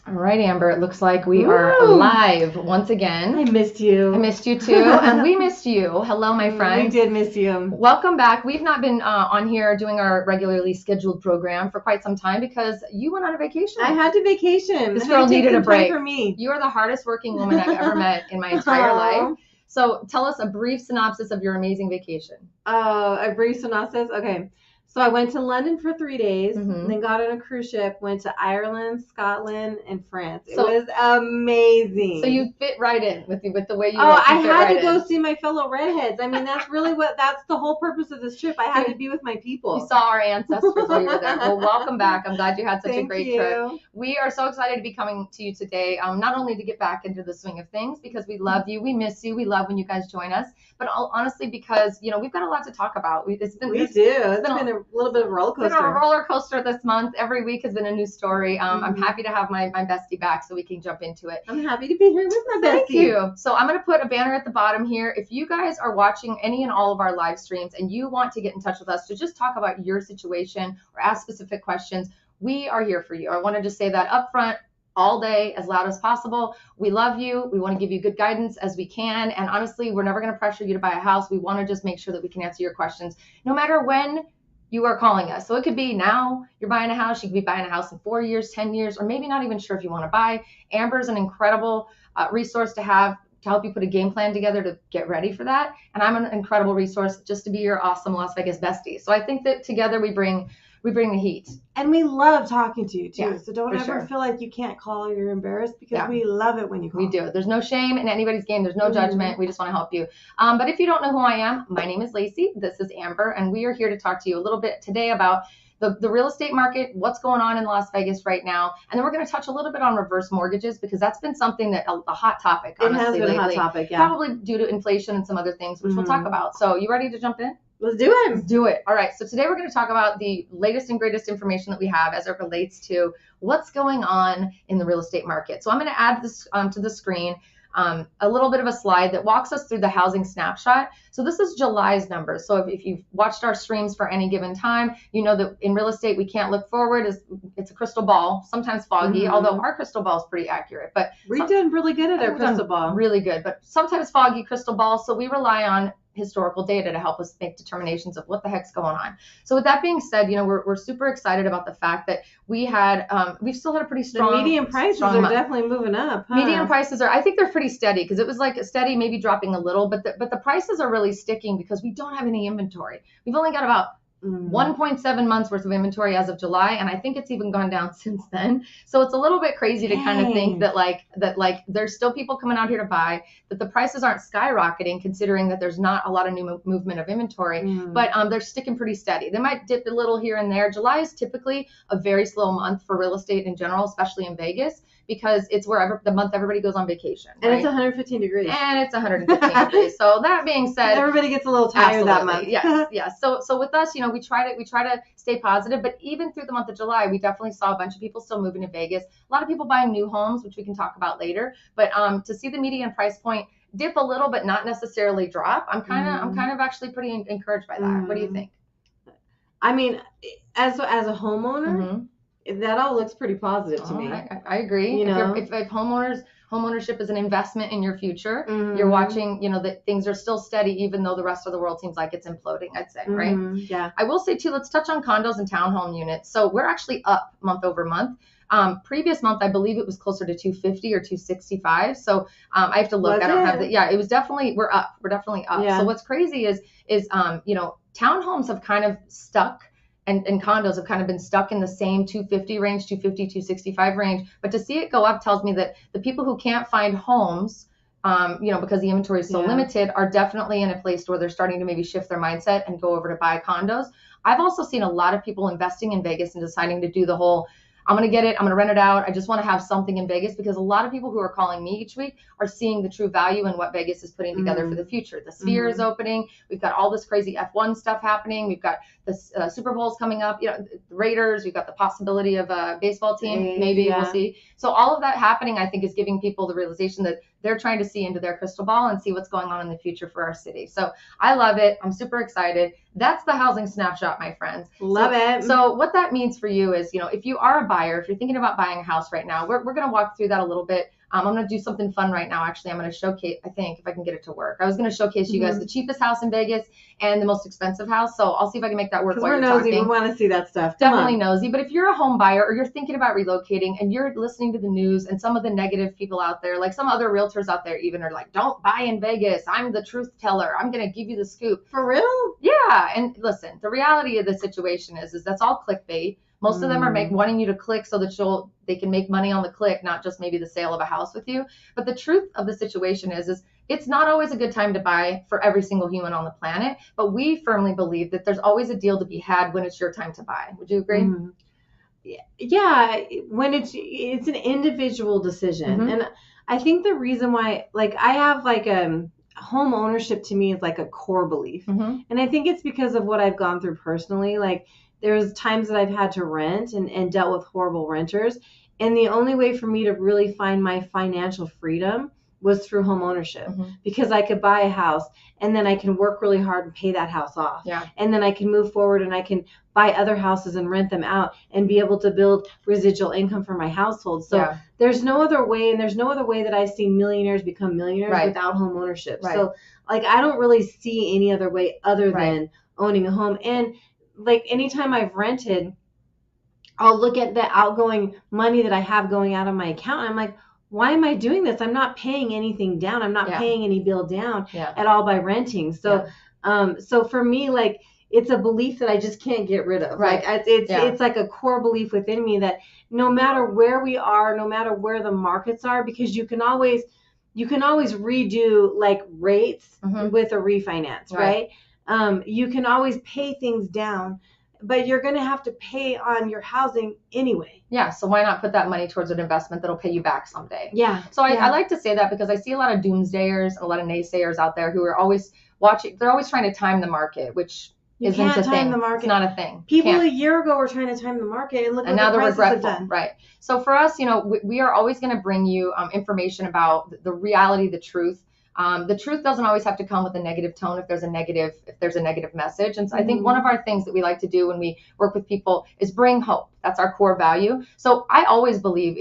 All right, Amber, it looks like we are live once again. I missed you. I missed you too, and we missed you. Hello, my friend. We did miss you. Welcome back. We've not been on here doing our regularly scheduled program for quite some time because you went on a vacation. I had to vacation. This girl needed a break. For me. You are the hardest working woman I've ever met in my entire life. So tell us a brief synopsis of your amazing vacation. A brief synopsis? Okay. So I went to London for 3 days, then got on a cruise ship, went to Ireland, Scotland, and France. It was amazing. So you fit right in with the way you. I had to go see my fellow redheads. I mean, that's the whole purpose of this trip. I had to be with my people. You saw our ancestors while you were there. Well, welcome back. I'm glad you had such a great trip. We are so excited to be coming to you today, not only to get back into the swing of things because we love you, we miss you, we love when you guys join us, but honestly because we've got a lot to talk about. It's been a little bit of a roller coaster. It's been a roller coaster this month. Every week has been a new story. I'm happy to have my bestie back so we can jump into it. I'm happy to be here with my bestie. Thank you. So I'm going to put a banner at the bottom here. If you guys are watching any and all of our live streams and you want to get in touch with us to just talk about your situation or ask specific questions, we are here for you. I want to just say that up front. All day, as loud as possible. We love you. We want to give you good guidance as we can. And honestly, we're never going to pressure you to buy a house. We want to just make sure that we can answer your questions no matter when you are calling us. So it could be now you're buying a house. You could be buying a house in 4 years, 10 years, or maybe not even sure if you want to buy. Amber is an incredible resource to have to help you put a game plan together to get ready for that. And I'm an incredible resource just to be your awesome Las Vegas bestie. So I think that together we bring the heat. And we love talking to you too. Yeah, so don't ever feel like you can't call or you're embarrassed because we love it when you call. We do. There's no shame in anybody's game. There's no judgment. We just want to help you. But if you don't know who I am, my name is Lacey. This is Amber. And we are here to talk to you a little bit today about the real estate market, what's going on in Las Vegas right now. And then we're going to touch a little bit on reverse mortgages because that's been something that a hot topic, honestly, lately. It has been a hot topic, yeah. Probably due to inflation and some other things, which we'll talk about. So you ready to jump in? Let's do it. Let's do it. All right. So today we're going to talk about the latest and greatest information that we have as it relates to what's going on in the real estate market. So I'm going to add this to the screen, a little bit of a slide that walks us through the housing snapshot. So this is July's numbers. So if you've watched our streams for any given time, you know that in real estate, we can't look forward. It's a crystal ball, sometimes foggy, although our crystal ball is pretty accurate. But we've done really good at our crystal ball. Really good, but sometimes foggy crystal ball. So we rely on historical data to help us make determinations of what the heck's going on. So with that being said, we're super excited about the fact that we've still had a pretty strong. The median prices are definitely moving up. Huh? Median prices I think they're pretty steady because it was like a steady, maybe dropping a little, but the prices are really sticking because we don't have any inventory. We've only got about 1.7 months worth of inventory as of July, and I think it's even gone down since then. So it's a little bit crazy to kind of think that there's still people coming out here to buy, that the prices aren't skyrocketing considering that there's not a lot of new movement of inventory, but they're sticking pretty steady. They might dip a little here and there. July is typically a very slow month for real estate in general, especially in Vegas, because it's wherever the month everybody goes on vacation. And it's 115 degrees. And it's 115 degrees. So that being said, everybody gets a little tired that month. Yes. So with us, we try to stay positive, but even through the month of July, we definitely saw a bunch of people still moving to Vegas. A lot of people buying new homes, which we can talk about later. But to see the median price point dip a little, but not necessarily drop, I'm kind of actually pretty encouraged by that. What do you think? I mean, as a homeowner. That all looks pretty positive to me. I agree. If homeownership is an investment in your future, you're watching, that things are still steady, even though the rest of the world seems like it's imploding, I'd say, right? Yeah. I will say too, let's touch on condos and townhome units. So we're actually up month over month. Previous month, I believe it was closer to 250 or 265. So I have to look. I don't have the. Yeah, it was definitely. We're up. We're definitely up. Yeah. So what's crazy is townhomes have kind of stuck. And condos have kind of been stuck in the same 250 range, 250, 265 range. But to see it go up tells me that the people who can't find homes, because the inventory is so limited, are definitely in a place where they're starting to maybe shift their mindset and go over to buy condos. I've also seen a lot of people investing in Vegas and deciding to do the whole, I'm going to get it, I'm going to rent it out, I just want to have something in Vegas, because a lot of people who are calling me each week are seeing the true value in what Vegas is putting together for the future. The Sphere is opening. We've got all this crazy F1 stuff happening. We've got the Super Bowl's coming up, the Raiders. We've got the possibility of a baseball team. Maybe we'll see. So all of that happening, I think, is giving people the realization that they're trying to see into their crystal ball and see what's going on in the future for our city. So I love it. I'm super excited. That's the housing snapshot, my friends. Love it. So what that means for you is, if you are a buyer, if you're thinking about buying a house right now, we're going to walk through that a little bit. I'm going to do something fun right now. Actually, I'm going to showcase, I think, if I can get it to work. I was going to showcase you guys the cheapest house in Vegas and the most expensive house. So I'll see if I can make that work while you're nosy. talking. We want to see that stuff. Definitely nosy. But if you're a home buyer or you're thinking about relocating and you're listening to the news and some of the negative people out there, like some other realtors out there even are like, don't buy in Vegas. I'm the truth teller. I'm going to give you the scoop. For real? Yeah. And listen, the reality of the situation is that's all clickbait. Most of them are wanting you to click so that they can make money on the click, not just maybe the sale of a house with you. But the truth of the situation is it's not always a good time to buy for every single human on the planet. But we firmly believe that there's always a deal to be had when it's your time to buy. Would you agree? Mm-hmm. Yeah, when it's an individual decision. And I think the reason why, like, I have like home ownership to me is like a core belief. And I think it's because of what I've gone through personally. Like, there's times that I've had to rent and dealt with horrible renters. And the only way for me to really find my financial freedom was through home ownership, because I could buy a house and then I can work really hard and pay that house off. Yeah. And then I can move forward and I can buy other houses and rent them out and be able to build residual income for my household. So there's no other way, and there's no other way that I've seen millionaires become millionaires without home ownership. So like, I don't really see any other way other than owning a home. And like, anytime I've rented, I'll look at the outgoing money that I have going out of my account. And I'm like, why am I doing this? I'm not paying anything down. I'm not paying any bill down at all by renting. So, so for me, like, it's a belief that I just can't get rid of. Like, it's like a core belief within me that no matter where we are, no matter where the markets are, because you can always redo like rates with a refinance, right? You can always pay things down, but you're going to have to pay on your housing anyway. Yeah. So why not put that money towards an investment that'll pay you back someday? Yeah. So I like to say that because I see a lot of doomsdayers and a lot of naysayers out there who are always watching. They're always trying to time the market, which isn't a thing. The market. It's not a thing. People a year ago were trying to time the market, and look what the prices have done. Right. So for us, we are always going to bring you information about the reality, the truth. The truth doesn't always have to come with a negative tone if there's a negative message. And so I think one of our things that we like to do when we work with people is bring hope. That's our core value. So I always believe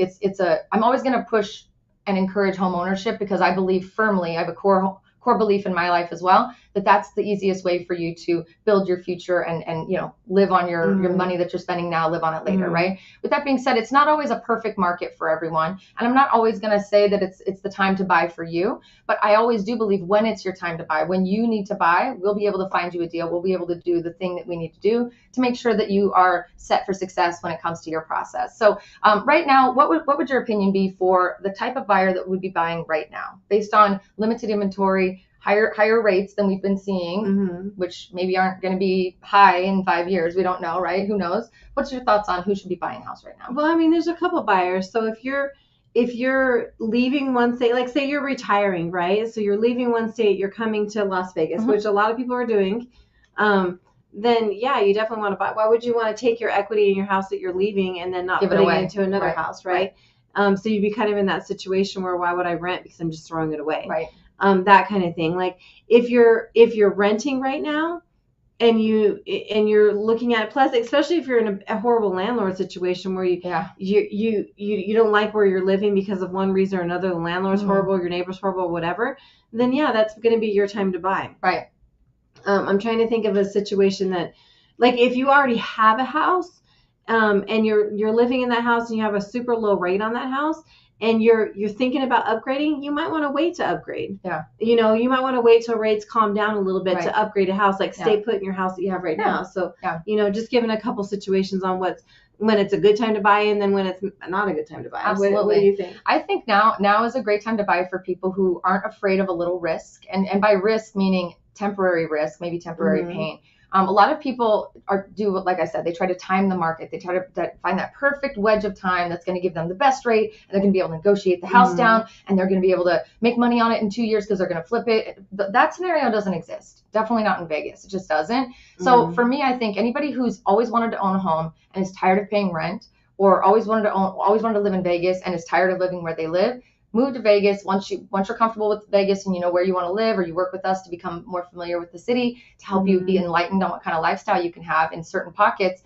I'm always going to push and encourage home ownership because I believe firmly, I have a core belief in my life as well, that's the easiest way for you to build your future and live on your money that you're spending now, live on it later, right? With that being said, it's not always a perfect market for everyone. And I'm not always going to say that it's the time to buy for you, but I always do believe when it's your time to buy, when you need to buy, we'll be able to find you a deal. We'll be able to do the thing that we need to do to make sure that you are set for success when it comes to your process. So right now, what would your opinion be for the type of buyer that would be buying right now based on limited inventory, higher rates than we've been seeing, which maybe aren't going to be high in 5 years. We don't know, right? Who knows? What's your thoughts on who should be buying a house right now? Well, I mean, there's a couple buyers. So if you're leaving one state, like say you're retiring, right? So you're leaving one state, you're coming to Las Vegas, which a lot of people are doing. Then yeah, you definitely want to buy. Why would you want to take your equity in your house that you're leaving and then not put it into another house, right? So you'd be kind of in that situation where why would I rent because I'm just throwing it away, right? That kind of thing. Like if you're renting right now and you're looking at it, plus especially if you're in a horrible landlord situation where you don't like where you're living because of one reason or another, the landlord's horrible, your neighbor's horrible, whatever, then yeah, that's going to be your time to buy. Right. I'm trying to think of a situation that, like, if you already have a house and you're living in that house and you have a super low rate on that house and you're thinking about upgrading, you might want to wait to upgrade. Yeah. You might want to wait till rates calm down a little bit to upgrade a house, like stay put in your house that you have right now. So, just giving a couple situations on when it's a good time to buy and then when it's not a good time to buy. Absolutely. What do you think? I think now is a great time to buy for people who aren't afraid of a little risk. And by risk, meaning temporary risk, maybe temporary pain. A lot of people like I said, they try to time the market. They try to find that perfect wedge of time that's going to give them the best rate, and they're going to be able to negotiate the house down, and they're going to be able to make money on it in 2 years because they're going to flip it. That scenario doesn't exist. Definitely not in Vegas. It just doesn't. So for me, I think anybody who's always wanted to own a home and is tired of paying rent, or always wanted to live in Vegas and is tired of living where they live, move to Vegas once you're comfortable with Vegas and you know where you want to live, or you work with us to become more familiar with the city to help you be enlightened on what kind of lifestyle you can have in certain pockets.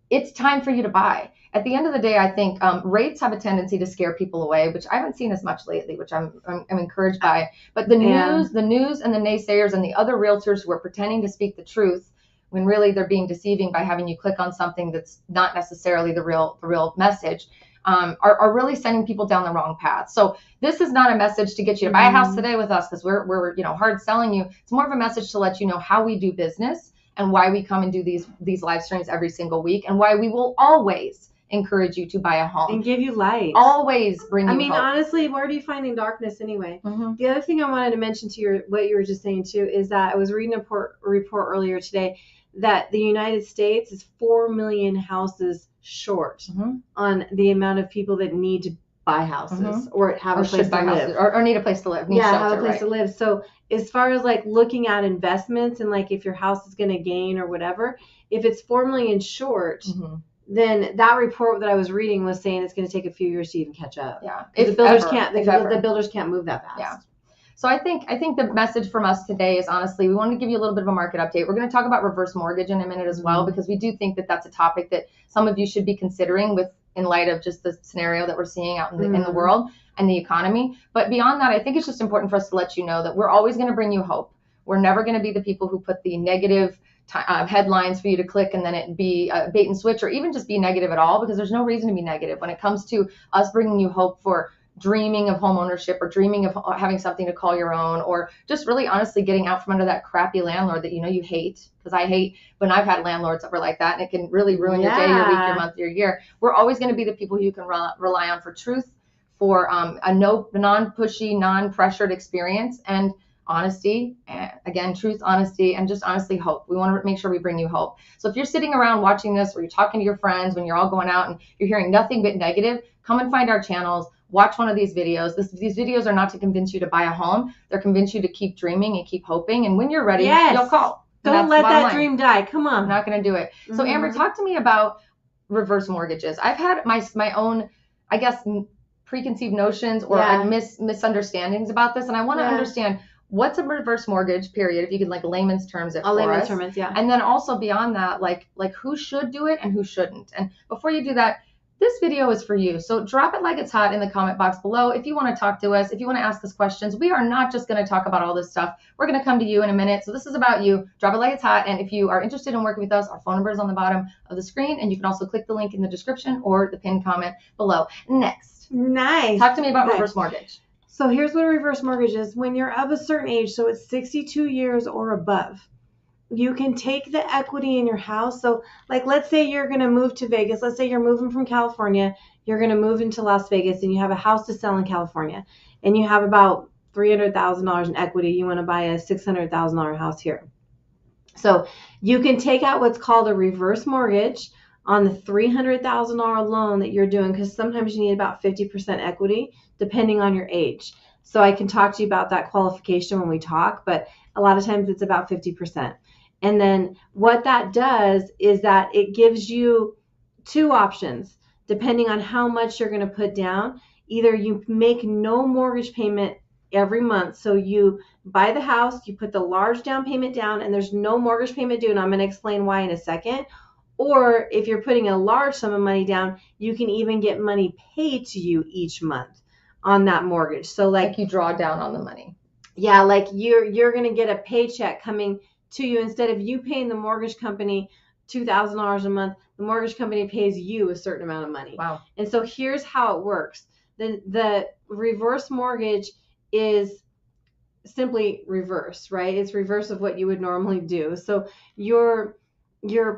It's time for you to buy. At the end of the day, I think rates have a tendency to scare people away, which I haven't seen as much lately, which I'm encouraged by. But the news and the naysayers and the other realtors who are pretending to speak the truth when really they're being deceiving by having you click on something that's not necessarily the real message, are really sending people down the wrong path. So this is not a message to get you to buy a house today with us because we're hard selling you. It's more of a message to let you know how we do business and why we come and do these live streams every single week, and why we will always encourage you to buy a home and give you light. Always bring you hope. Honestly, where do you find in darkness anyway? The other thing I wanted to mention to what you were just saying too is that I was reading a report earlier today that the United States is 4 million houses short on the amount of people that need to buy houses or have a place to live, or need a place to live, shelter, have a place to live. So as far as like looking at investments and like if your house is going to gain or whatever, if it's 4 million short, then that report that I was reading was saying it's going to take a few years to even catch up. Yeah, the builders can't move that fast. Yeah. So I think the message from us today is, honestly, we wanted to give you a little bit of a market update. We're going to talk about reverse mortgage in a minute as well, because we do think that that's a topic that some of you should be considering in light of just the scenario that we're seeing out in the world and the economy. But beyond that, I think it's just important for us to let you know that we're always going to bring you hope. We're never going to be the people who put the negative headlines for you to click and then it be bait and switch, or even just be negative at all, because there's no reason to be negative when it comes to us bringing you hope for dreaming of home ownership, or dreaming of having something to call your own, or just really honestly getting out from under that crappy landlord that you hate. Because I hate when I've had landlords that were like that, and it can really ruin your day, your week, your month, your year. We're always going to be the people you can rely on for truth, for a non-pushy, non-pressured experience, and honesty. Again, truth, honesty, and just honestly hope. We want to make sure we bring you hope. So if you're sitting around watching this, or you're talking to your friends when you're all going out and you're hearing nothing but negative, come and find our channels. Watch one of these videos. These videos are not to convince you to buy a home. They're convince you to keep dreaming and keep hoping. And when you're ready, you'll call. Don't let that dream die. Come on. I'm not going to do it. So Amber, talk to me about reverse mortgages. I've had my own, I guess, preconceived notions or misunderstandings about this. And I want to understand, what's a reverse mortgage, period, if you could, like, layman's terms it for us. Layman's terms, yeah. And then also beyond that, like who should do it and who shouldn't. And before you do that, this video is for you. So drop it like it's hot in the comment box below. If you want to talk to us, if you want to ask us questions, we are not just going to talk about all this stuff. We're going to come to you in a minute. So this is about you. Drop it like it's hot. And if you are interested in working with us, our phone number is on the bottom of the screen. And you can also click the link in the description or the pinned comment below. Next. Nice. Talk to me about reverse mortgage. So here's what a reverse mortgage is. When you're of a certain age, so it's 62 years or above, you can take the equity in your house. So like, let's say you're going to move to Vegas. Let's say you're moving from California. You're going to move into Las Vegas, and you have a house to sell in California, and you have about $300,000 in equity. You want to buy a $600,000 house here. So you can take out what's called a reverse mortgage on the $300,000 loan that you're doing, because sometimes you need about 50% equity depending on your age. So I can talk to you about that qualification when we talk, but a lot of times it's about 50%. And then what that does is that it gives you two options depending on how much you're going to put down. Either you make no mortgage payment every month. So you buy the house, you put the large down payment down, and there's no mortgage payment due. And I'm going to explain why in a second. Or if you're putting a large sum of money down, you can even get money paid to you each month on that mortgage. So like you draw down on the money. Yeah, like you're going to get a paycheck coming to you. Instead of you paying the mortgage company $2,000 a month, the mortgage company pays you a certain amount of money. Wow. And so here's how it works. The reverse mortgage is simply reverse, right? It's reverse of what you would normally do. So your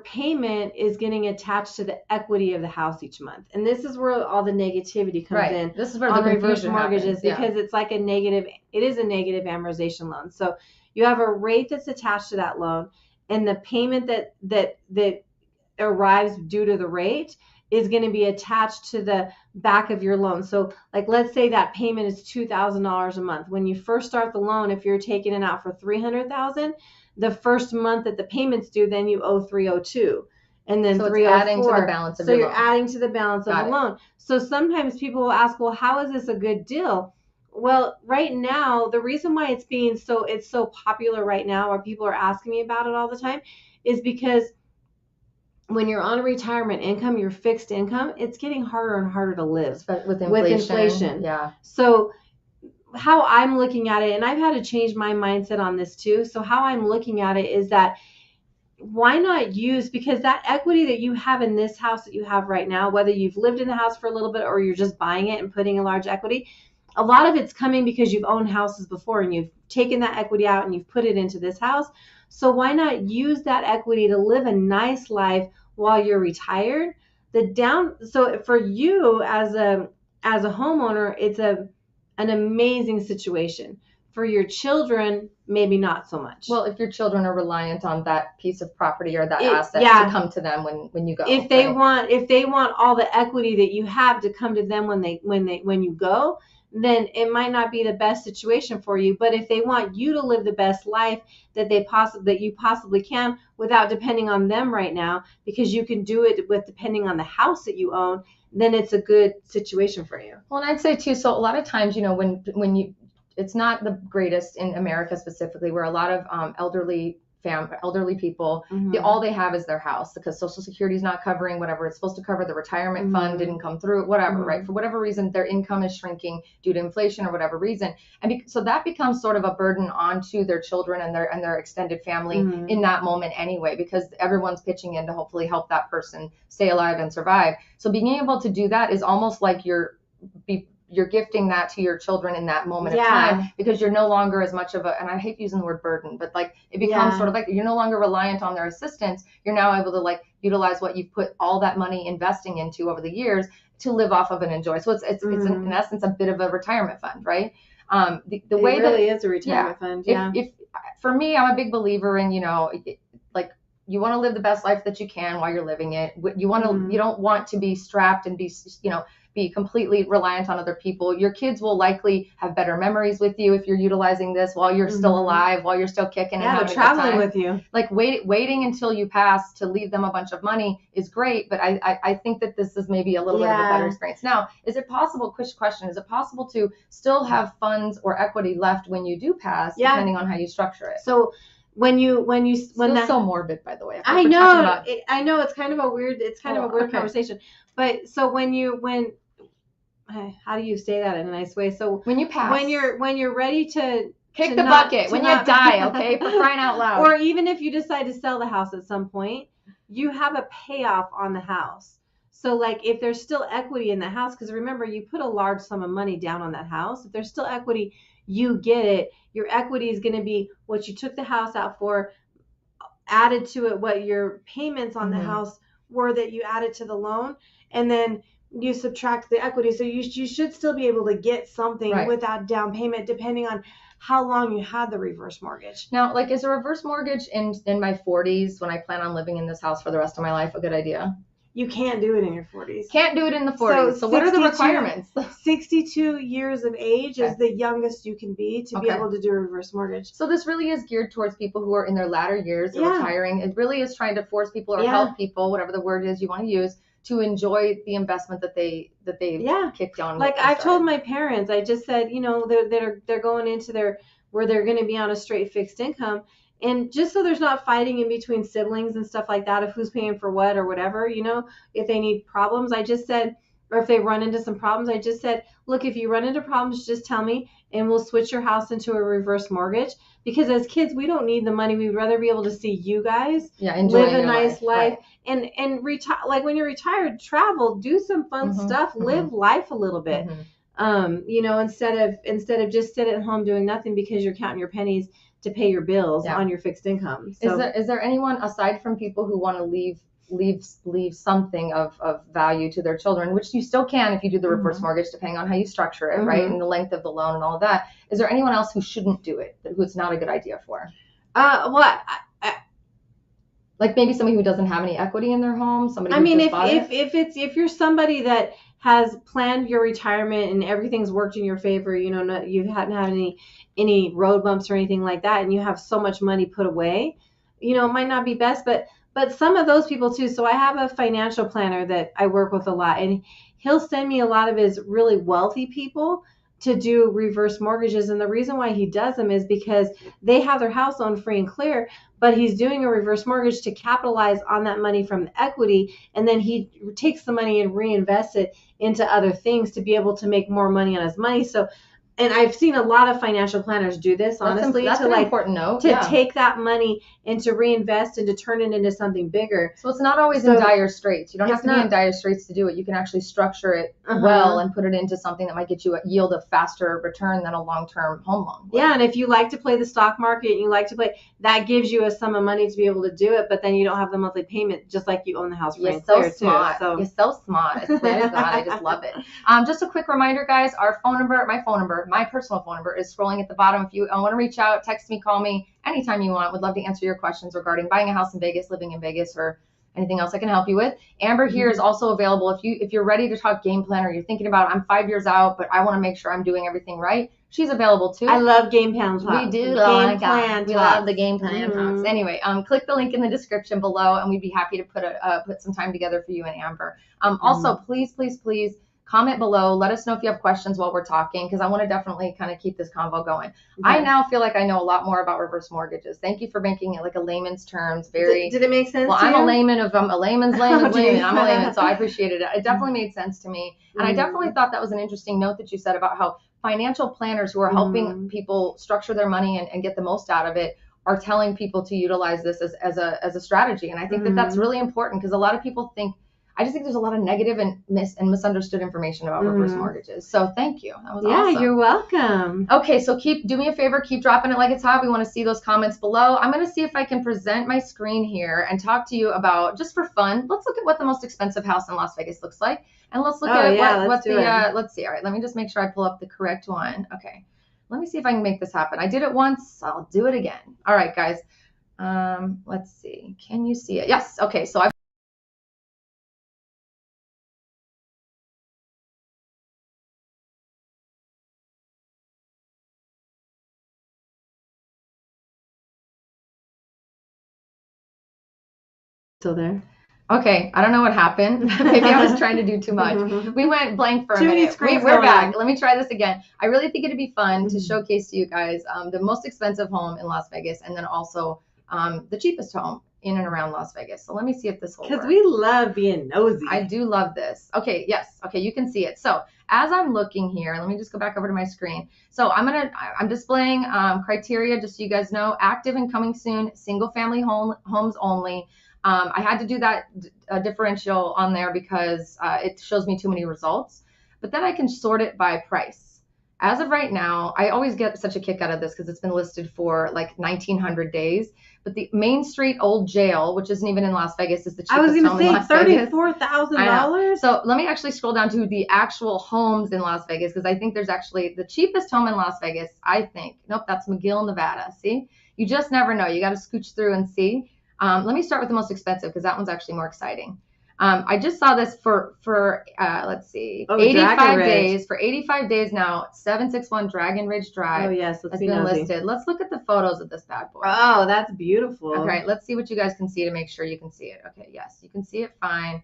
payment is getting attached to the equity of the house each month. And this is where all the negativity comes in. This is where the reverse mortgages, because it's like it is a negative amortization loan. So you have a rate that's attached to that loan, and the payment that arrives due to the rate is going to be attached to the back of your loan. So like, let's say that payment is $2,000 a month. When you first start the loan, if you're taking it out for $300,000, the first month that the payment's due, then you owe $302, and then $304. Adding to the balance of your loan. So you're adding to the balance of the loan. So sometimes people will ask, well, how is this a good deal? Well, right now, the reason why it's so popular right now, or people are asking me about it all the time, is because when you're on a retirement income, your fixed income, it's getting harder and harder to live with inflation. Yeah. So how I'm looking at it, and I've had to change my mindset on this too. So how I'm looking at it is that why not use, because that equity that you have in this house that you have right now, whether you've lived in the house for a little bit or you're just buying it and putting a large equity, a lot of it's coming because you've owned houses before and you've taken that equity out and you've put it into this house. So why not use that equity to live a nice life while you're retired? So for you as a homeowner, it's an amazing situation. For your children, maybe not so much. Well, if your children are reliant on that piece of property or that asset to come to them when you go. If they want all the equity that you have to come to them when you go, then it might not be the best situation for you. But if they want you to live the best life that you possibly can without depending on them right now, because you can do it with depending on the house that you own, then it's a good situation for you. Well, and I'd say too, so a lot of times, when you, it's not the greatest in America specifically, where a lot of elderly people, all they have is their house because Social Security is not covering whatever it's supposed to cover. The retirement fund didn't come through, whatever, right? For whatever reason, their income is shrinking due to inflation or whatever reason. And so that becomes sort of a burden onto their children and their extended family in that moment anyway, because everyone's pitching in to hopefully help that person stay alive and survive. So being able to do that is almost like you're gifting that to your children in that moment of time, because you're no longer as much of a, and I hate using the word burden, but like it becomes sort of like you're no longer reliant on their assistance. You're now able to like utilize what you've put all that money investing into over the years to live off of and enjoy. So it's in essence a bit of a retirement fund, right? The way it really is a retirement fund. Yeah. If for me, I'm a big believer in, like you want to live the best life that you can while you're living it. You want to, you don't want to be strapped and be completely reliant on other people. Your kids will likely have better memories with you if you're utilizing this while you're still alive, while you're still kicking and having traveling a good time with you. Like waiting until you pass to leave them a bunch of money is great, but I think that this is maybe a little bit of a better experience. Now, is it possible, quick question, is it possible to still have funds or equity left when you do pass, depending on how you structure it? So when that's so morbid, by the way. I know it's kind of a weird conversation. But so how do you say that in a nice way? So when you pass, when you're ready to kick the bucket, when you die, okay, for crying out loud. Or even if you decide to sell the house at some point, you have a payoff on the house. So like if there's still equity in the house, because remember you put a large sum of money down on that house. If there's still equity, you get it. Your equity is going to be what you took the house out for, added to it what your payments on the house were that you added to the loan, and then you subtract the equity. So you should still be able to get something without down payment, depending on how long you had the reverse mortgage. Now, like, is a reverse mortgage in my 40s when I plan on living in this house for the rest of my life a good idea? You can't do it in your 40s. Can't do it in the 40s. So what are the requirements? 62 years of age is the youngest you can be to be able to do a reverse mortgage. So this really is geared towards people who are in their latter years or retiring. It really is trying to force people or help people, whatever the word is you want to use, to enjoy the investment that they kicked on. Like I've told my parents, I just said, they're going into where they're going to be on a straight fixed income. And just so there's not fighting in between siblings and stuff like that of who's paying for what or whatever, if they need problems, I just said, or if they run into some problems, I just said, look, if you run into problems, just tell me and we'll switch your house into a reverse mortgage. Because as kids, we don't need the money. We'd rather be able to see you guys live a nice life. Right. And retire, like when you're retired, travel, do some fun stuff, live life a little bit. Instead of just sit at home doing nothing because you're counting your pennies to pay your bills on your fixed income. So, is there anyone aside from people who want to leave something of value to their children, which you still can if you do the reverse mortgage, depending on how you structure it, right, and the length of the loan and all of that? Is there anyone else who shouldn't do it, who it's not a good idea for? Like maybe somebody who doesn't have any equity in their home, somebody. If you're somebody that has planned your retirement and everything's worked in your favor, you hadn't had any road bumps or anything like that, and you have so much money put away, it might not be best, but some of those people too. So I have a financial planner that I work with a lot, and he'll send me a lot of his really wealthy people to do reverse mortgages. And the reason why he does them is because they have their house owned free and clear, but he's doing a reverse mortgage to capitalize on that money from the equity. And then he takes the money and reinvests it into other things to be able to make more money on his money. So, and I've seen a lot of financial planners do this, honestly, that's an important note. To take that money and to reinvest and to turn it into something bigger. So it's not always in dire straits. You don't have to be in dire straits to do it. You can actually structure it well and put it into something that might get you yield a faster return than a long-term home loan. Yeah, and if you like to play the stock market and you like to play, that gives you a sum of money to be able to do it, but then you don't have the monthly payment, just like you own the house free and clear, smart. Too. So. You're so smart. I swear to God, I just love it. Just a quick reminder, guys, our phone number, my personal phone number is scrolling at the bottom. If you want to reach out, text me, call me anytime you want. Would love to answer your questions regarding buying a house in Vegas, living in Vegas, or anything else I can help you with. Amber here is also available if you're ready to talk game plan, or you're thinking about, I'm 5 years out, but I want to make sure I'm doing everything right. She's available too. I love game plan talk. We do. Game plan talk. We love the game plan talks. Anyway, click the link in the description below, and we'd be happy to put some time together for you and Amber. Also, please comment below. Let us know if you have questions while we're talking, because I want to definitely kind of keep this convo going. Okay. I now feel like I know a lot more about reverse mortgages. Thank you for making it like a layman's terms. Did it make sense? Well, I'm a layman of a layman's layman. I'm a layman, so I appreciated it. It definitely made sense to me, and I definitely thought that was an interesting note that you said about how financial planners who are helping people structure their money and get the most out of it are telling people to utilize this as a strategy. And I think that's really important, because a lot of people I just think there's a lot of negative and misunderstood information about reverse mortgages. So thank you. That was awesome. Yeah, you're welcome. Okay, so do me a favor, keep dropping it like it's hot. We want to see those comments below. I'm going to see if I can present my screen here and talk to you about, just for fun, let's look at what the most expensive house in Las Vegas looks like. And let's look at let's see. All right, let me just make sure I pull up the correct one. Okay, let me see if I can make this happen. I did it once, I'll do it again. All right, guys. Let's see. Can you see it? Yes. Okay, so I've still there. Okay, I don't know what happened. Maybe I was trying to do too much. We went blank for a minute. We're back. Let me try this again. I really think it'd be fun to showcase to you guys the most expensive home in Las Vegas, and then also the cheapest home in and around Las Vegas. So let me see if this will work. Because we love being nosy. I do love this. Okay, yes. Okay, you can see it. So as I'm looking here, let me just go back over to my screen. So I'm displaying criteria, just so you guys know: active and coming soon, single family homes only. I had to do that differential on there because it shows me too many results, but then I can sort it by price. As of right now, I always get such a kick out of this because it's been listed for like 1,900 days, but the Main Street Old Jail, which isn't even in Las Vegas, is the cheapest home in Las Vegas. I was going to say $34,000. So let me actually scroll down to the actual homes in Las Vegas, because I think there's actually the cheapest home in Las Vegas, I think. Nope, that's McGill, Nevada. See? You just never know. You got to scooch through and see. Let me start with the most expensive, because that one's actually more exciting. I just saw this for let's see, 85 days. For 85 days now, 761 Dragon Ridge Drive. Oh yes, has been listed. Let's look at the photos of this bad boy. Oh, that's beautiful. Okay, let's see what you guys can see to make sure you can see it. Okay, yes, you can see it fine.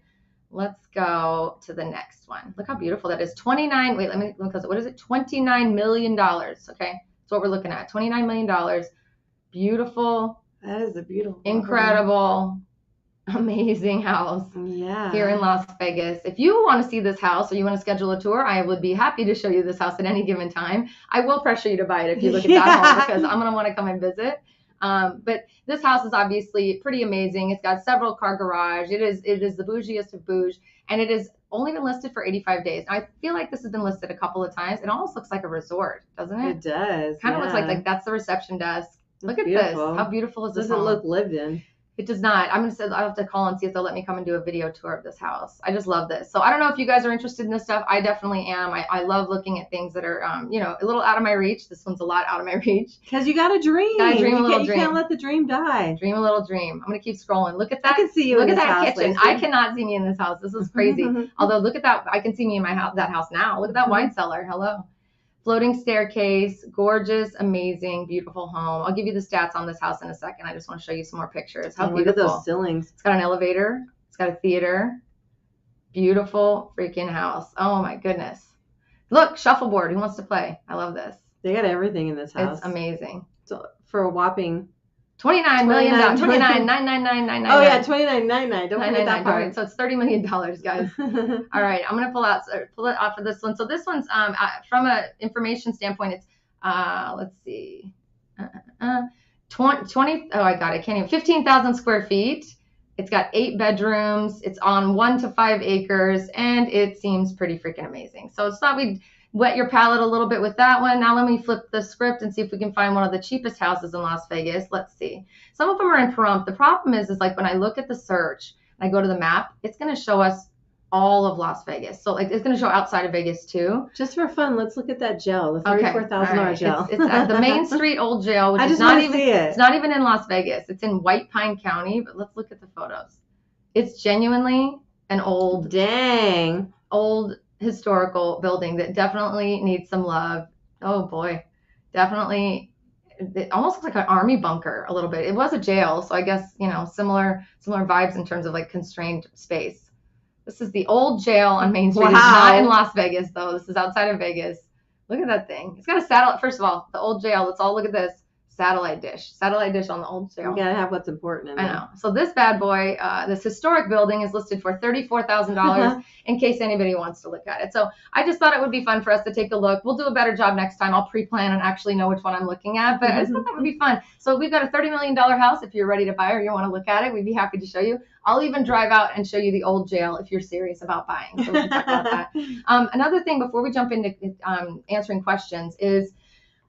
Let's go to the next one. Look how beautiful that is. 29. Wait, let me look. What is it? $29 million. Okay, that's what we're looking at. $29 million. Beautiful. That is a beautiful, incredible, amazing house here in Las Vegas. If you want to see this house or you want to schedule a tour, I would be happy to show you this house at any given time. I will pressure you to buy it if you look at that home, because I'm going to want to come and visit. But this house is obviously pretty amazing. It's got several car garage. It is the bougiest of bougie, and it is only been listed for 85 days. Now, I feel like this has been listed a couple of times. It almost looks like a resort, doesn't it? It does. Kind of looks like that's the reception desk. Look at this. How beautiful is this home? Doesn't look lived in. It does not. I'll have to call and see if they'll let me come and do a video tour of this house. I just love this. So I don't know if you guys are interested in this stuff. I definitely am. I love looking at things that are, a little out of my reach. This one's a lot out of my reach. Because you got to dream. Got to dream a little dream. You can't let the dream die. Dream a little dream. I'm going to keep scrolling. Look at that. I can see you in this house. Look at that kitchen. Lacey. I cannot see me in this house. This is crazy. Although look at that. I can see me in that house now. Look at that wine cellar. Hello. Floating staircase, gorgeous, amazing, beautiful home. I'll give you the stats on this house in a second. I just want to show you some more pictures. How beautiful. Look at those ceilings. It's got an elevator. It's got a theater. Beautiful freaking house. Oh my goodness. Look, shuffleboard. Who wants to play? I love this. They got everything in this house. It's amazing. So for a whopping $29 million. $29,999,999. Oh yeah, $29,999. Don't forget that part. So it's $30 million, guys. All right, I'm gonna pull it off for this one. So this one's from a information standpoint. It's let's see, 20. Oh, I got it. I can't even. 15,000 square feet. It's got 8 bedrooms. It's on 1 to 5 acres, and it seems pretty freaking amazing. So it's thought we'd wet your palate a little bit with that one. Now let me flip the script and see if we can find one of the cheapest houses in Las Vegas. Let's see. Some of them are in Pahrump. The problem is like when I look at the search and I go to the map, it's going to show us all of Las Vegas. So like it's going to show outside of Vegas too. Just for fun, let's look at that jail, the $34,000 jail. It's at the Main Street Old Jail, which is not even it's not even in Las Vegas. It's in White Pine County, but let's look at the photos. It's genuinely an old historical building that definitely needs some love. Oh boy. Definitely. It almost looks like an army bunker a little bit. It was a jail, so I guess, similar vibes in terms of like constrained space. This is the old jail on Main Street. Wow. It's not in Las Vegas, though. This is outside of Vegas. Look at that thing. It's got a satellite. First of all, the old jail. Let's all look at this. Satellite dish on the old jail. You gotta have what's important in there. I know. So this bad boy, this historic building is listed for $34,000 in case anybody wants to look at it. So I just thought it would be fun for us to take a look. We'll do a better job next time. I'll pre-plan and actually know which one I'm looking at, but I just thought that would be fun. So we've got a $30 million house. If you're ready to buy or you want to look at it, we'd be happy to show you. I'll even drive out and show you the old jail if you're serious about buying. So we can talk about that. Another thing before we jump into answering questions is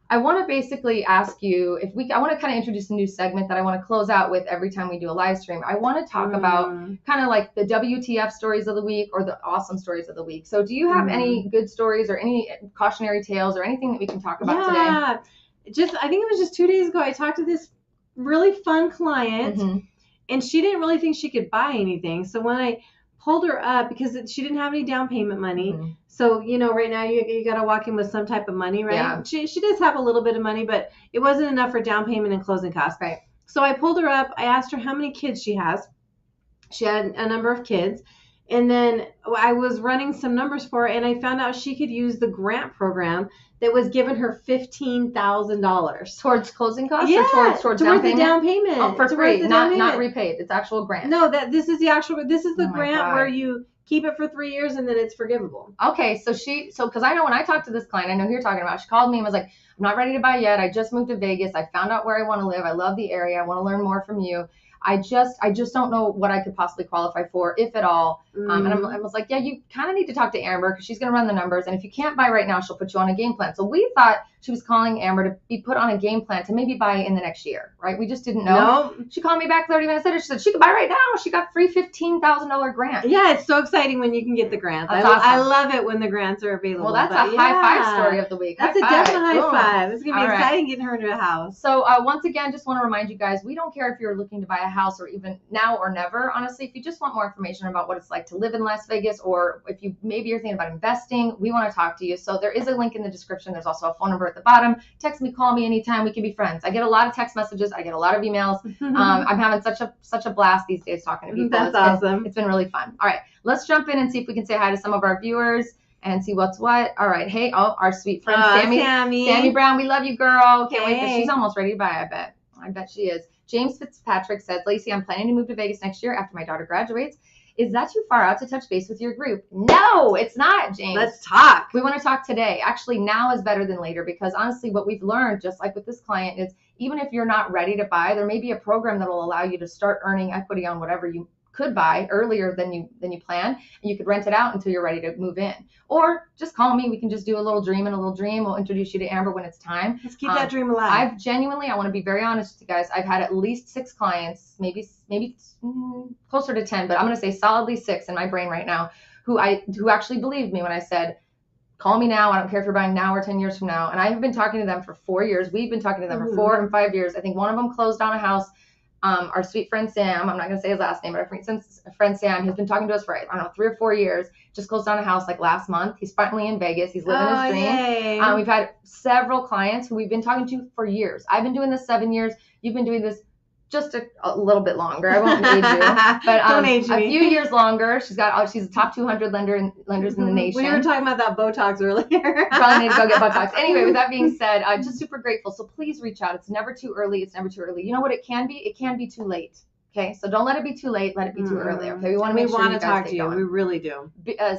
I want to basically ask you I want to kind of introduce a new segment that I want to close out with every time we do a live stream. I want to talk about kind of like the WTF stories of the week or the awesome stories of the week. So do you have any good stories or any cautionary tales or anything that we can talk about today? I think it was just 2 days ago, I talked to this really fun client and she didn't really think she could buy anything. So when I pulled her up, because she didn't have any down payment money. So, right now you got to walk in with some type of money, right? Yeah. She does have a little bit of money, but it wasn't enough for down payment and closing costs. Right. So I pulled her up. I asked her how many kids she has. She had a number of kids. And then I was running some numbers for her, and I found out she could use the grant program that was giving her $15,000 towards closing costs, or towards down payment. The down payment. Oh, for free, not repaid. It's actual grant. No, this is the grant where you keep it for 3 years and then it's forgivable. Okay, so because I know when I talked to this client, I know who you're talking about. She called me and was like, "I'm not ready to buy yet. I just moved to Vegas. I found out where I want to live. I love the area. I want to learn more from you. I just don't know what I could possibly qualify for, if at all." And I was like, yeah, you kind of need to talk to Amber because she's going to run the numbers. And if you can't buy right now, she'll put you on a game plan. So we thought she was calling Amber to be put on a game plan to maybe buy in the next year, right? We just didn't know. No. She called me back 30 minutes later. She said she could buy right now. She got free $15,000 grant. Yeah, it's so exciting when you can get the grants. That's awesome. I love it when the grants are available. Well, that's a high five story of the week. That's a definite high five. It's going to be exciting getting her into a house. So once again, just want to remind you guys, we don't care if you're looking to buy a house or even now or never. Honestly, if you just want more information about what it's like to live in Las Vegas, or if maybe you're thinking about investing, we want to talk to you. So there is a link in the description. There's also a phone number at the bottom. Text me, call me anytime. We can be friends. I get a lot of text messages. I get a lot of emails. I'm having such a blast these days talking to people. That's awesome. It's been really fun. All right, let's jump in and see if we can say hi to some of our viewers and see what's what. All right. Hey, our sweet friend Sammy Brown. We love you, girl. Can't wait. She's almost ready to buy, I bet she is. James Fitzpatrick says, "Lacey, I'm planning to move to Vegas next year after my daughter graduates. Is that too far out to touch base with your group?" No, it's not, James. Let's talk. We want to talk today. Actually, now is better than later, because honestly, what we've learned, just like with this client, is even if you're not ready to buy, there may be a program that will allow you to start earning equity on whatever you could buy earlier than you plan, and you could rent it out until you're ready to move in. Or just call me. We can just do a little dream and a little dream. We'll introduce you to Amber when it's time. Let's keep that dream alive. I want to be very honest with you guys. I've had at least 6 clients, maybe closer to 10, but I'm going to say solidly 6 in my brain right now, who actually believed me when I said, call me now. I don't care if you're buying now or 10 years from now. And I have been talking to them for 4 years. We've been talking to them for 4 and 5 years. I think one of them closed on a house. Our sweet friend Sam, I'm not going to say his last name, but our friend Sam, he's been talking to us for, 3 or 4 years, just closed on a house like last month. He's finally in Vegas. He's living his dream. We've had several clients who we've been talking to for years. I've been doing this 7 years. You've been doing this just a little bit longer. I won't age you, but Don't age me. A few years longer. She's a top 200 lenders in the nation. We were talking about that Botox earlier. Probably need to go get Botox. Anyway, with that being said, I'm just super grateful. So please reach out. It's never too early. It's never too early. You know what it can be? It can be too late. Okay, so don't let it be too late. Let it be too early. Okay, we want to make sure you guys talk get to you. going. We really do.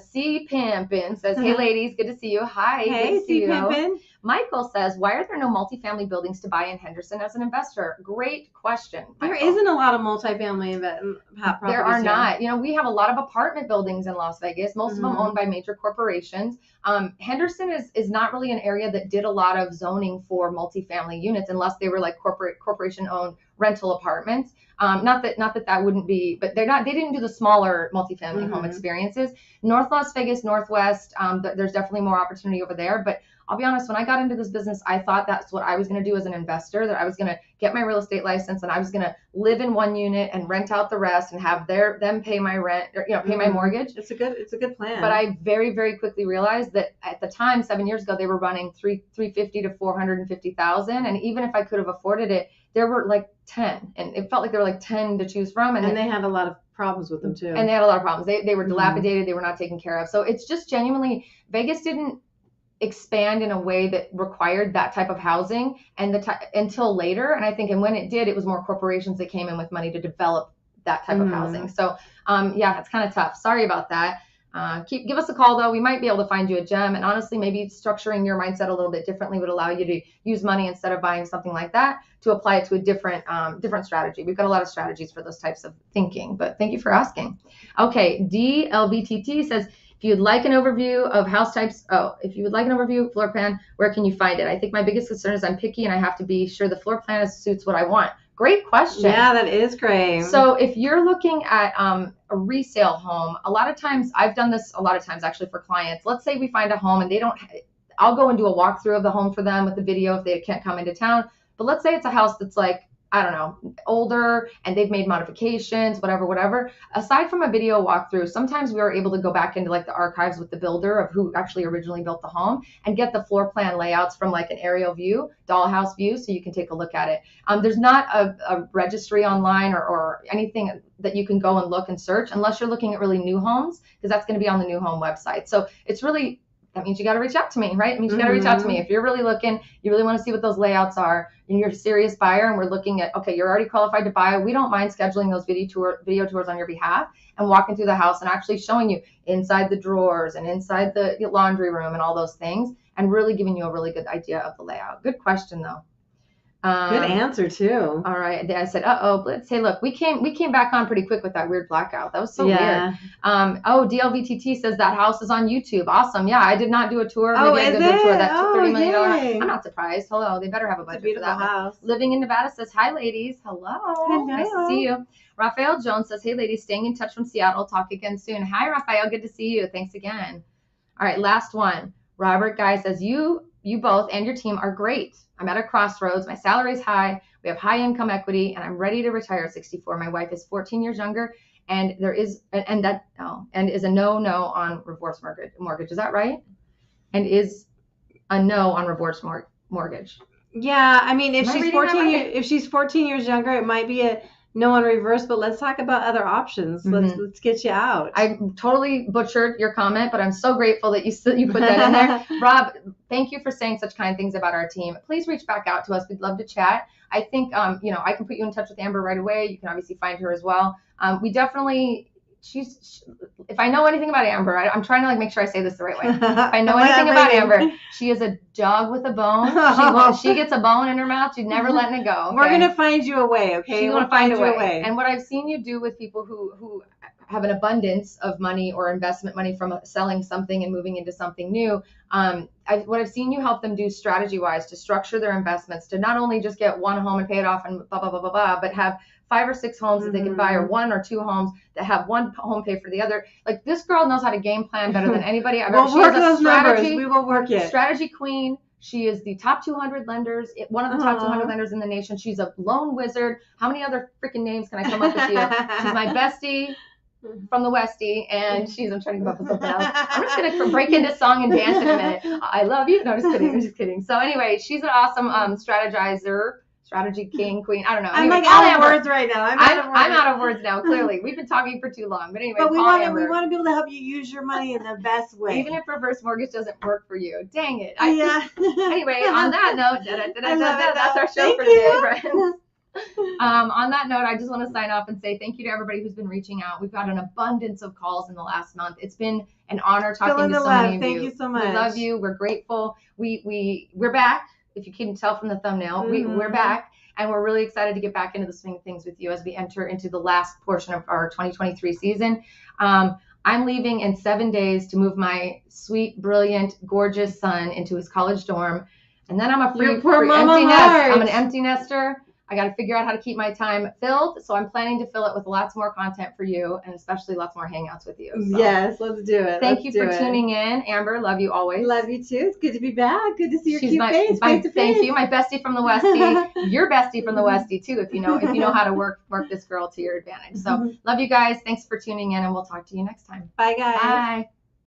C Pimpin says, "Hey ladies, good to see you. Hi, hey, good to see C Pimpin. Michael says, "Why are there no multifamily buildings to buy in Henderson as an investor?" Great question. Michael. There isn't a lot of multifamily properties. There are not. You know, we have a lot of apartment buildings in Las Vegas. Most of them owned by major corporations. Henderson is not really an area that did a lot of zoning for multifamily units unless they were like corporation owned rental apartments. Not that wouldn't be, but they didn't do the smaller multifamily home experiences. North Las Vegas, Northwest, there's definitely more opportunity over there. But I'll be honest, when I got into this business, I thought that's what I was going to do as an investor, that I was going to get my real estate license and I was going to live in one unit and rent out the rest and have them pay my rent, or, pay my mortgage. It's a good plan. But I very, very quickly realized that at the time, 7 years ago, they were running $350,000 to $450,000. And even if I could have afforded it, there were like 10, and it felt like there were like 10 to choose from. And they had a lot of problems with them too. And they had a lot of problems. They were dilapidated. They were not taken care of. So it's just genuinely, Vegas didn't expand in a way that required that type of housing until later. And I think, and when it did, it was more corporations that came in with money to develop that type of housing. So yeah, it's kind of tough. Sorry about that. Give us a call though. We might be able to find you a gem. And honestly, maybe structuring your mindset a little bit differently would allow you to use money instead of buying something like that to apply it to a different strategy. We've got a lot of strategies for those types of thinking, but thank you for asking. Okay. DLBTT says, if you'd like an overview of house types, floor plan, where can you find it? I think my biggest concern is I'm picky and I have to be sure the floor plan suits what I want. Great question. Yeah, that is great. So if you're looking at a resale home, a lot of times, I've done this a lot of times actually for clients. Let's say we find a home and I'll go and do a walkthrough of the home for them with the video if they can't come into town. But let's say it's a house that's like, I don't know, older and they've made modifications, whatever. Aside from a video walkthrough, sometimes we are able to go back into like the archives with the builder of who actually originally built the home and get the floor plan layouts from like an aerial view, dollhouse view, so you can take a look at it. There's not a registry online or anything that you can go and look and search unless you're looking at really new homes, because that's going to be on the new home website. So it's really, that means you got to reach out to me, right? It means you got to reach out to me. If you're really looking, you really want to see what those layouts are, and you're a serious buyer, and we're looking at, okay, you're already qualified to buy. We don't mind scheduling those video tours on your behalf and walking through the house and actually showing you inside the drawers and inside the laundry room and all those things, and really giving you a really good idea of the layout. Good question, though. Good answer too. All right. I said, let's say, look, we came back on pretty quick with that weird blackout. That was so weird. DLVTT says that house is on YouTube. Awesome. Yeah, I did not do a tour. Maybe I did a tour. That $30 million house. I'm not surprised. Hello. They better have a budget for that house. Living in Nevada says, hi, ladies. Hello. Nice to see you. Raphael Jones says, hey, ladies, staying in touch from Seattle. Talk again soon. Hi, Raphael. Good to see you. Thanks again. All right. Last one. Robert Guy says, you both and your team are great. I'm at a crossroads. My salary is high. We have high income equity, and I'm ready to retire at 64. My wife is 14 years younger, and is a no on reverse mortgage. Is that right? And is a no on reverse mortgage. Yeah, I mean, if she's 14 years younger, it might be a no on reverse, but let's talk about other options. Let's get you out. I totally butchered your comment, but I'm so grateful that you put that in there. Rob, thank you for saying such kind things about our team. Please reach back out to us. We'd love to chat. I think, I can put you in touch with Amber right away. You can obviously find her as well. If I know anything about Amber, I'm trying to make sure I say this the right way. If I know anything about Amber, she is a dog with a bone. She gets a bone in her mouth. She's never letting it go. Okay? We're going to find you a way, okay? She's going to find you a way. And what I've seen you do with people who have an abundance of money or investment money from selling something and moving into something new, what I've seen you help them do strategy-wise to structure their investments, to not only just get one home and pay it off and blah, blah, blah, blah, blah, but have 5 or 6 homes that they can buy, or 1 or 2 homes that have one home pay for the other. Like, this girl knows how to game plan better than anybody I've ever. We'll work those numbers. We will work it. Strategy queen. She is the top 200 lenders, one of the top 200 lenders in the nation. She's a loan wizard. How many other freaking names can I come up with you? She's my bestie from the Westie, and I'm trying to come up with something else. I'm just going to break into song and dance in a minute. I love you. No, I'm just kidding. So anyway, she's an awesome strategizer. strategy king, queen. I don't know. I'm Anyway, like out of words right now. I'm out of words now. Clearly, we've been talking for too long. But anyway, but we want to be able to help you use your money in the best way. Even if reverse mortgage doesn't work for you, dang it. Anyway, on that note, that's our show for today, friends. On that note, I just want to sign off and say thank you to everybody who's been reaching out. We've got an abundance of calls in the last month. It's been an honor talking to so many of you. Thank you so much. We love you. We're grateful. We're back. If you can tell from the thumbnail, we're back, and we're really excited to get back into the swing of things with you as we enter into the last portion of our 2023 season. I'm leaving in 7 days to move my sweet, brilliant, gorgeous son into his college dorm, and then I'm a free empty nest. I'm an empty nester. I got to figure out how to keep my time filled. So I'm planning to fill it with lots more content for you, and especially lots more hangouts with you. So yes, let's do it. Thank you for tuning in. Amber, love you always. Love you too. It's good to be back. Good to see your cute face. Thank you. My bestie from the Westie. Your bestie from the Westie too, if you know how to work this girl to your advantage. So love you guys. Thanks for tuning in, and we'll talk to you next time. Bye guys. Bye.